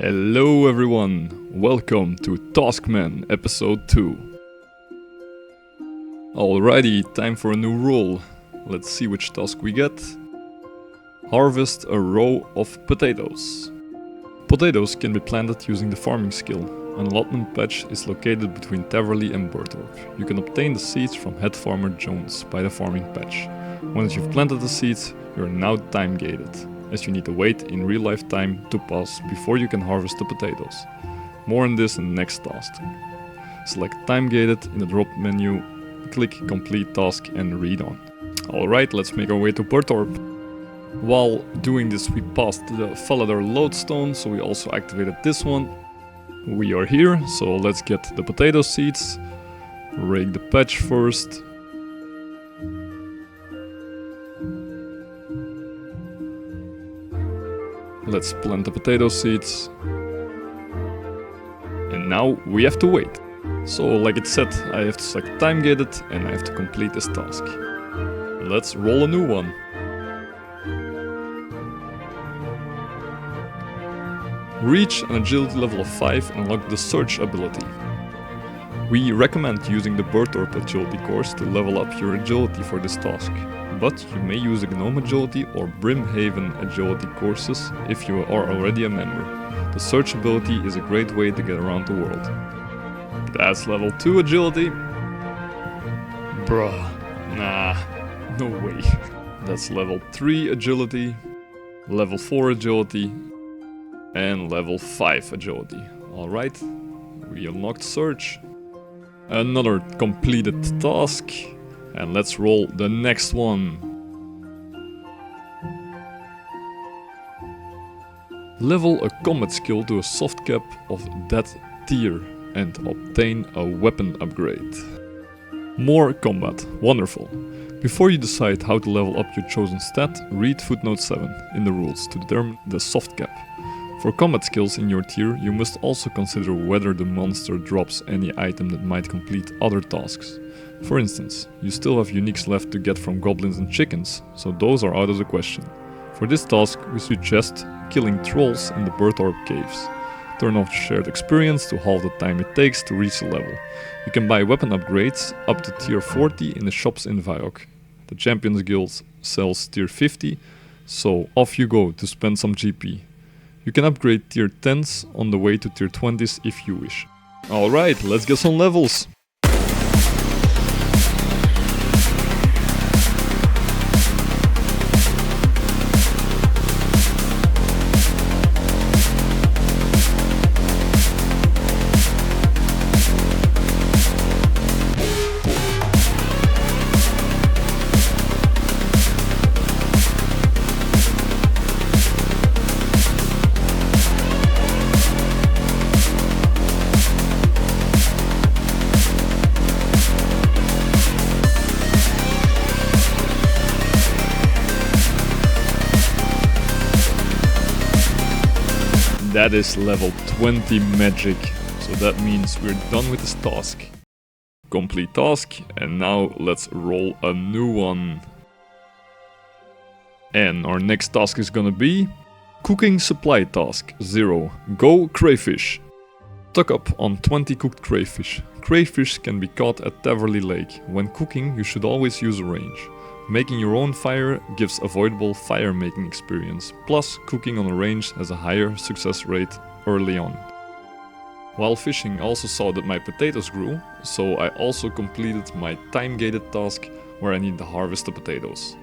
Hello everyone, welcome to Taskman episode 2. Alrighty, time for a new role. Let's see which task we get. Harvest a row of potatoes. Potatoes can be planted using the farming skill. An allotment patch is located between Taverley and Burthorpe. You can obtain the seeds from head farmer Jones by the farming patch. Once you've planted the seeds, you are now time gated, as you need to wait in real life time to pass before you can harvest the potatoes. More on this in the next task. Select time gated in the drop menu, click complete task and read on. Alright, let's make our way to Burthorpe. While doing this we passed the Faladar lodestone, so we also activated this one. We are here, so let's get the potato seeds. Rake the patch first. Let's plant the potato seeds. And now we have to wait. So like it said, I have to select time gated and I have to complete this task. Let's roll a new one. Reach an agility level of 5 and unlock the search ability. We recommend using the Burthorpe agility course to level up your agility for this task. But you may use the Gnome Agility or Brimhaven Agility courses if you are already a member. The search ability is a great way to get around the world. That's level 2 agility. Bruh, nah, no way. That's level 3 agility, level 4 agility, and level 5 agility. Alright, we unlocked search. Another completed task. And let's roll the next one. Level a combat skill to a soft cap of that tier and obtain a weapon upgrade. More combat, wonderful. Before you decide how to level up your chosen stat, read footnote 7 in the rules to determine the soft cap. For combat skills in your tier, you must also consider whether the monster drops any item that might complete other tasks. For instance, you still have uniques left to get from goblins and chickens, so those are out of the question. For this task, we suggest killing trolls in the Burthorpe caves. Turn off shared experience to halve the time it takes to reach the level. You can buy weapon upgrades up to tier 40 in the shops in Viok. The Champions Guild sells tier 50, so off you go to spend some GP. You can upgrade tier 10s on the way to tier 20s if you wish. Alright, let's get some levels! That is level 20 magic, so that means we're done with this task. Complete task, and now let's roll a new one. And our next task is gonna be Cooking Supply Task 0. Go Crayfish. Stock up on 20 cooked crayfish. Crayfish can be caught at Taverley Lake. When cooking, you should always use a range. Making your own fire gives avoidable fire making experience, plus cooking on a range has a higher success rate early on. While fishing I also saw that my potatoes grew, so I also completed my time gated task where I need to harvest the potatoes.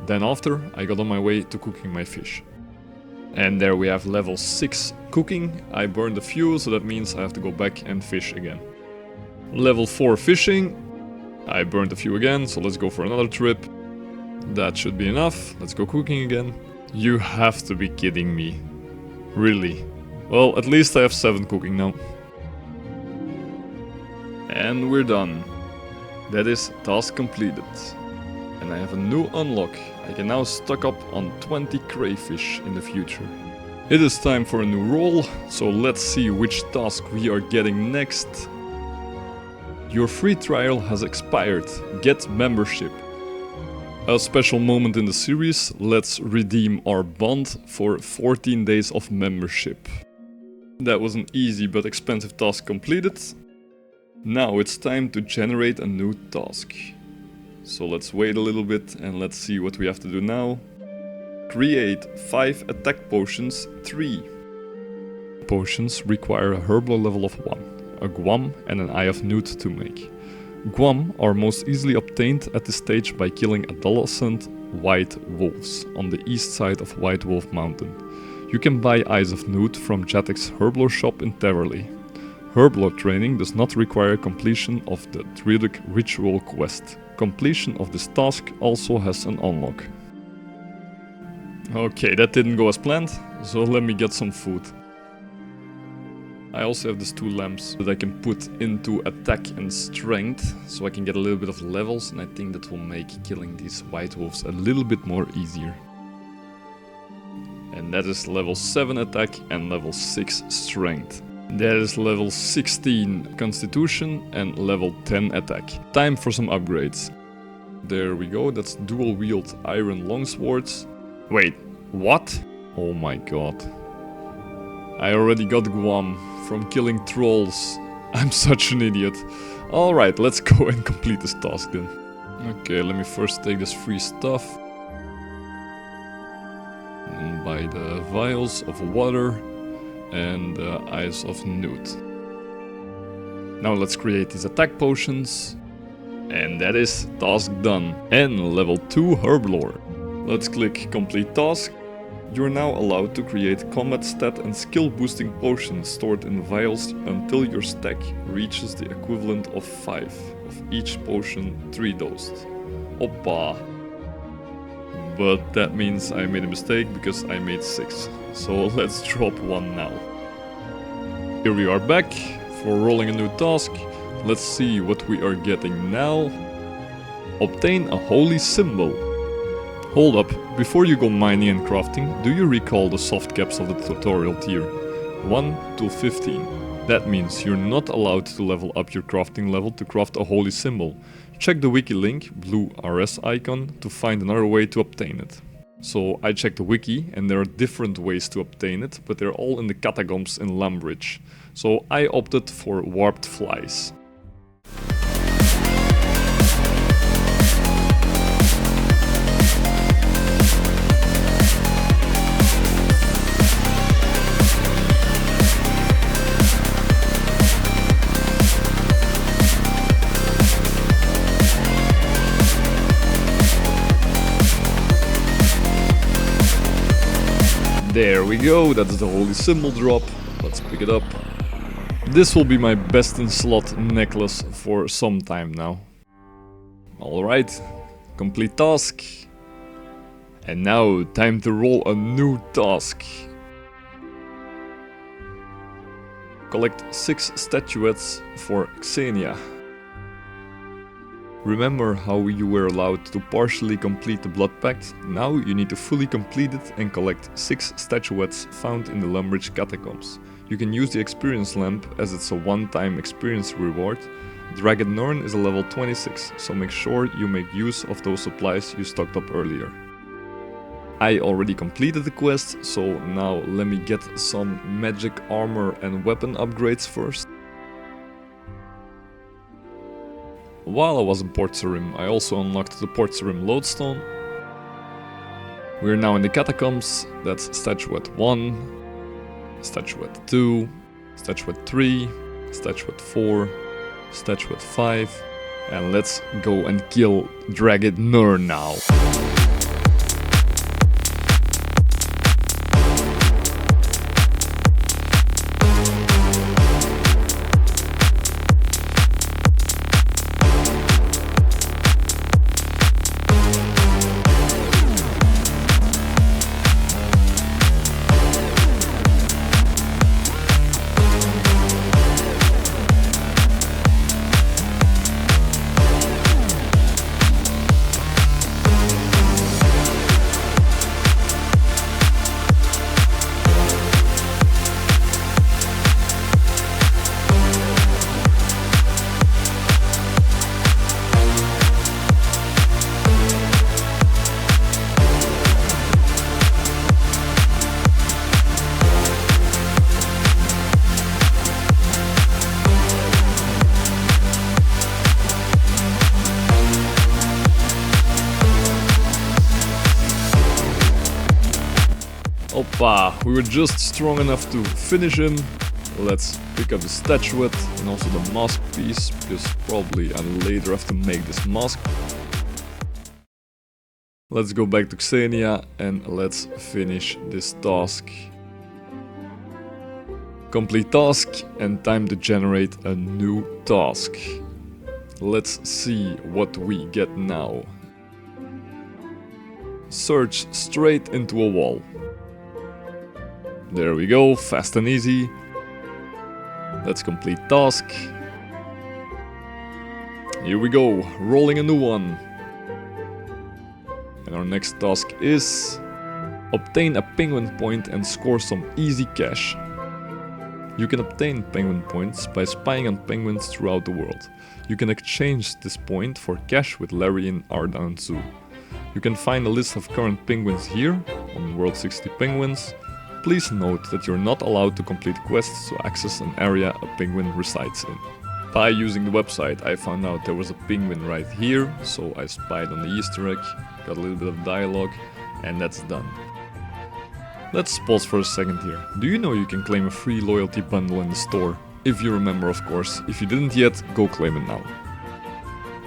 Then after I got on my way to cooking my fish. And there we have level 6 cooking. I burned a few, so that means I have to go back and fish again. Level 4 fishing. I burned a few again, so let's go for another trip. That should be enough. Let's go cooking again. You have to be kidding me. Really? Well, at least I have 7 cooking now. And we're done. That is task completed. And I have a new unlock. I can now stock up on 20 crayfish in the future. It is time for a new role, so let's see which task we are getting next. Your free trial has expired. Get membership. A special moment in the series, let's redeem our bond for 14 days of membership. That was an easy but expensive task completed. Now it's time to generate a new task. So let's wait a little bit and let's see what we have to do now. Create 5 attack potions, 3. Potions require a Herblore level of 1, a Guam and an Eye of Newt to make. Guam are most easily obtained at this stage by killing adolescent white wolves on the east side of White Wolf Mountain. You can buy Eyes of Newt from Jatek's Herblore shop in Teverly. Herblore training does not require completion of the Druidic Ritual quest. Completion of this task also has an unlock. Okay, that didn't go as planned, so let me get some food. I also have these 2 lamps that I can put into attack and strength, so I can get a little bit of levels, and I think that will make killing these white wolves a little bit more easier. And that is level 7 attack and level 6 strength. That is level 16 constitution and level 10 attack. Time for some upgrades. There we go, that's dual wield iron longswords. Wait, what? Oh my god. I already got Guam from killing trolls. I'm such an idiot. Alright, let's go and complete this task then. Okay, let me first take this free stuff. And buy the vials of water and the Eyes of Newt. Now let's create these attack potions. And that is task done. And level 2 Herblore. Let's click complete task. You are now allowed to create combat stat and skill boosting potions stored in vials until your stack reaches the equivalent of 5 of each potion 3-dosed. Oppa! But that means I made a mistake because I made 6. So let's drop 1 now. Here we are back for rolling a new task. Let's see what we are getting now. Obtain a holy symbol. Hold up, before you go mining and crafting, do you recall the soft caps of the tutorial tier? 1 to 15. That means you're not allowed to level up your crafting level to craft a holy symbol. Check the wiki link, blue RS icon, to find another way to obtain it. So I checked the wiki and there are different ways to obtain it, but they're all in the catacombs in Lumbridge. So I opted for warped flies. There we go, that's the holy symbol drop. Let's pick it up. This will be my best in slot necklace for some time now. Alright, complete task. And now, time to roll a new task. Collect 6 statuettes for Xenia. Remember how you were allowed to partially complete the Blood Pact? Now you need to fully complete it and collect 6 statuettes found in the Lumbridge catacombs. You can use the experience lamp as it's a one-time experience reward. Dragon Norn is a level 26, so make sure you make use of those supplies you stocked up earlier. I already completed the quest, so now let me get some magic armor and weapon upgrades first. While I was in Port Sarim, I also unlocked the Port Sarim lodestone. We're now in the catacombs. That's statuette 1, statuette 2, statuette 3, statuette 4, statuette 5, and let's go and kill Dragon Norn now. Bah, we were just strong enough to finish him. Let's pick up the statuette and also the mask piece, because probably I later have to make this mask. Let's go back to Xenia and let's finish this task. Complete task and time to generate a new task. Let's see what we get now. Search straight into a wall. There we go, fast and easy. Let's complete task. Here we go, rolling a new one. And our next task is obtain a penguin point and score some easy cash. You can obtain penguin points by spying on penguins throughout the world. You can exchange this point for cash with Larry in Ardahan Zoo. You can find a list of current penguins here on World 60 Penguins. Please note that you're not allowed to complete quests to access an area a penguin resides in. By using the website I found out there was a penguin right here, so I spied on the Easter egg, got a little bit of dialogue, and that's done. Let's pause for a second here. Do you know you can claim a free loyalty bundle in the store? If you remember, of course. If you didn't yet, go claim it now.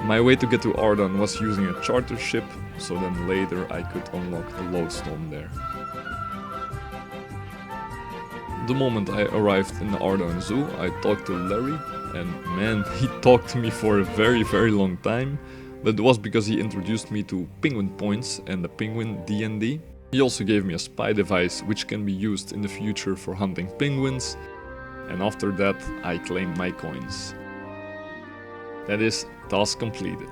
My way to get to Ardahan was using a charter ship, so then later I could unlock the lodestone there. The moment I arrived in the Ardahan Zoo, I talked to Larry, and man, he talked to me for a very long time, but it was because he introduced me to penguin points and the penguin D&D. He also gave me a spy device which can be used in the future for hunting penguins, and after that I claimed my coins. That is task completed.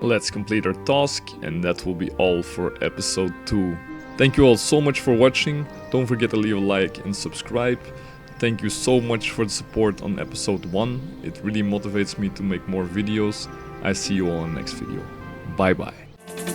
Let's complete our task, and that will be all for episode 2. Thank you all so much for watching. Don't forget to leave a like and subscribe. Thank you so much for the support on episode 1. It really motivates me to make more videos. I see you all in the next video. Bye bye.